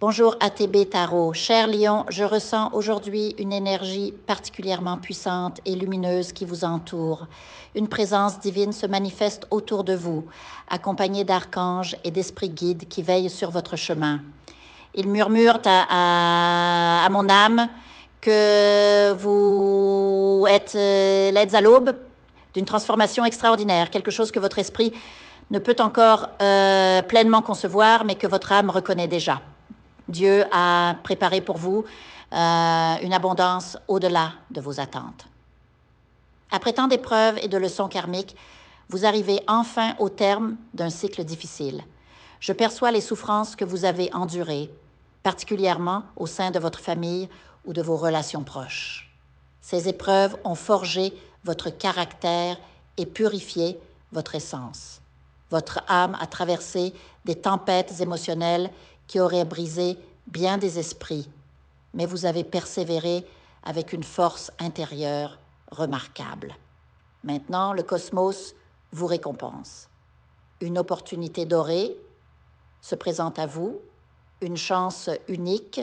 Bonjour ATB Tarot. Cher Lion, je ressens aujourd'hui une énergie particulièrement puissante et lumineuse qui vous entoure. Une présence divine se manifeste autour de vous, accompagnée d'archanges et d'esprits guides qui veillent sur votre chemin. Ils murmurent à mon âme que vous l'êtes à l'aube d'une transformation extraordinaire, quelque chose que votre esprit ne peut encore pleinement concevoir, mais que votre âme reconnaît déjà. Dieu a préparé pour vous une abondance au-delà de vos attentes. Après tant d'épreuves et de leçons karmiques, vous arrivez enfin au terme d'un cycle difficile. Je perçois les souffrances que vous avez endurées, particulièrement au sein de votre famille ou de vos relations proches. Ces épreuves ont forgé votre caractère et purifié votre essence. Votre âme a traversé des tempêtes émotionnelles qui auraient brisé bien des esprits, mais vous avez persévéré avec une force intérieure remarquable. Maintenant, le cosmos vous récompense. Une opportunité dorée se présente à vous, une chance unique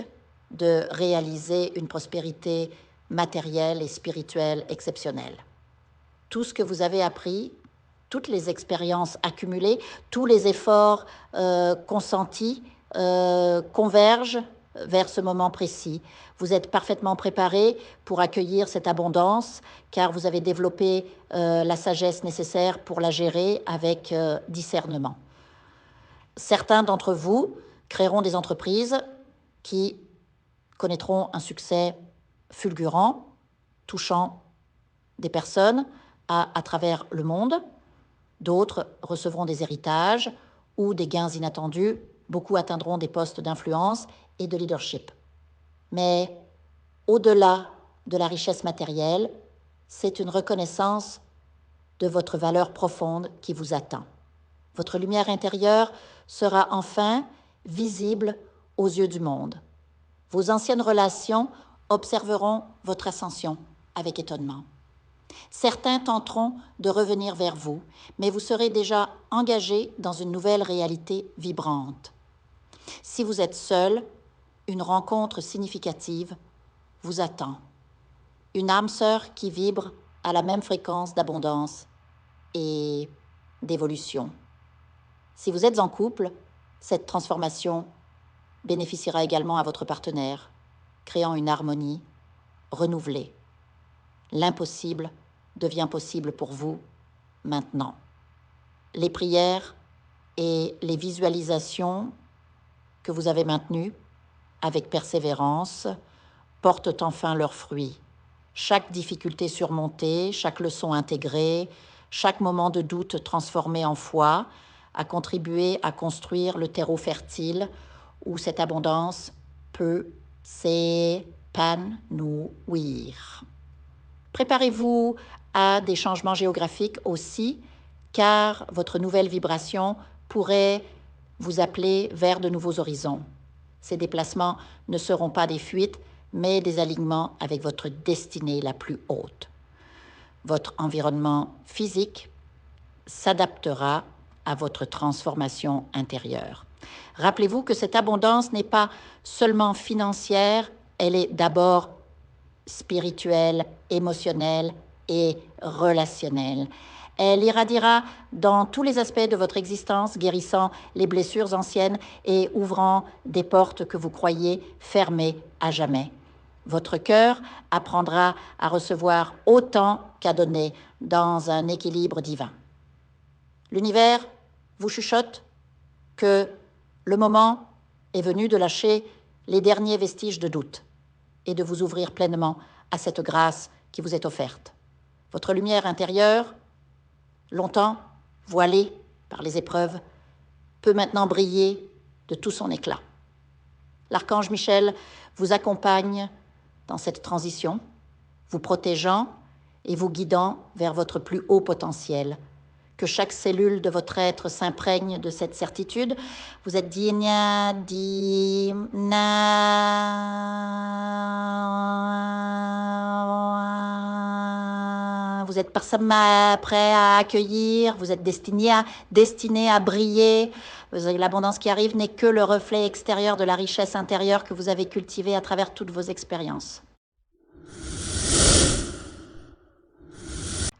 de réaliser une prospérité matérielle et spirituelle exceptionnelle. Tout ce que vous avez appris, toutes les expériences accumulées, tous les efforts consentis convergent vers ce moment précis. Vous êtes parfaitement préparé pour accueillir cette abondance car vous avez développé la sagesse nécessaire pour la gérer avec discernement. Certains d'entre vous créeront des entreprises qui connaîtront un succès fulgurant, touchant des personnes à travers le monde. D'autres recevront des héritages ou des gains inattendus. Beaucoup atteindront des postes d'influence et de leadership. Mais au-delà de la richesse matérielle, c'est une reconnaissance de votre valeur profonde qui vous attend. Votre lumière intérieure sera enfin visible aux yeux du monde. Vos anciennes relations observeront votre ascension avec étonnement. Certains tenteront de revenir vers vous, mais vous serez déjà engagé dans une nouvelle réalité vibrante. Si vous êtes seul, une rencontre significative vous attend. Une âme sœur qui vibre à la même fréquence d'abondance et d'évolution. Si vous êtes en couple, cette transformation bénéficiera également à votre partenaire, créant une harmonie renouvelée. L'impossible devient possible pour vous maintenant. Les prières et les visualisations que vous avez maintenues avec persévérance portent enfin leurs fruits. Chaque difficulté surmontée, chaque leçon intégrée, chaque moment de doute transformé en foi a contribué à construire le terreau fertile où cette abondance peut s'épanouir. Préparez-vous à des changements géographiques aussi, car votre nouvelle vibration pourrait vous appeler vers de nouveaux horizons. Ces déplacements ne seront pas des fuites, mais des alignements avec votre destinée la plus haute. Votre environnement physique s'adaptera à votre transformation intérieure. Rappelez-vous que cette abondance n'est pas seulement financière, elle est d'abord spirituelle, émotionnelle et relationnelle. Elle irradiera dans tous les aspects de votre existence, guérissant les blessures anciennes et ouvrant des portes que vous croyez fermées à jamais. Votre cœur apprendra à recevoir autant qu'à donner dans un équilibre divin. L'univers vous chuchote que le moment est venu de lâcher les derniers vestiges de doute et de vous ouvrir pleinement à cette grâce qui vous est offerte. Votre lumière intérieure, longtemps voilée par les épreuves, peut maintenant briller de tout son éclat. L'archange Michel vous accompagne dans cette transition, vous protégeant et vous guidant vers votre plus haut potentiel. Que chaque cellule de votre être s'imprègne de cette certitude. Vous êtes digna, vous êtes êtes personne prêt à accueillir, vous êtes destiné à briller. L'abondance qui arrive n'est que le reflet extérieur de la richesse intérieure que vous avez cultivée à travers toutes vos expériences.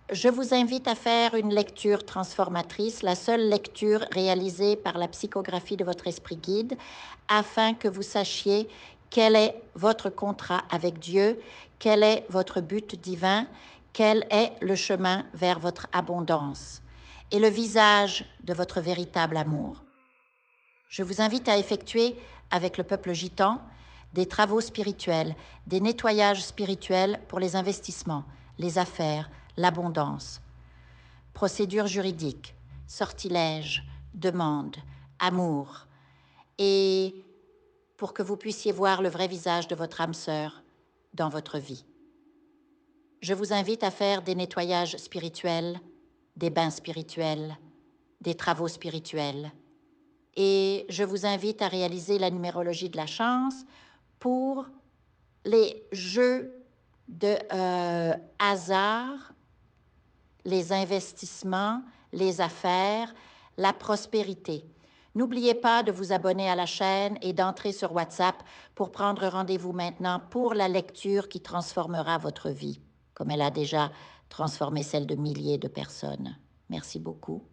Je vous invite à faire une lecture transformatrice, la seule lecture réalisée par la psychographie de votre esprit guide, afin que vous sachiez quel est votre contrat avec Dieu, quel est votre but divin, quel est le chemin vers votre abondance et le visage de votre véritable amour. Je vous invite à effectuer avec le peuple gitan des travaux spirituels, des nettoyages spirituels pour les investissements, les affaires, l'abondance, procédures juridiques, sortilèges, demandes, amour, et pour que vous puissiez voir le vrai visage de votre âme sœur dans votre vie. Je vous invite à faire des nettoyages spirituels, des bains spirituels, des travaux spirituels, et je vous invite à réaliser la numérologie de la chance pour les jeux de hasard, les investissements, les affaires, la prospérité. N'oubliez pas de vous abonner à la chaîne et d'entrer sur WhatsApp pour prendre rendez-vous maintenant pour la lecture qui transformera votre vie, comme elle a déjà transformé celle de milliers de personnes. Merci beaucoup.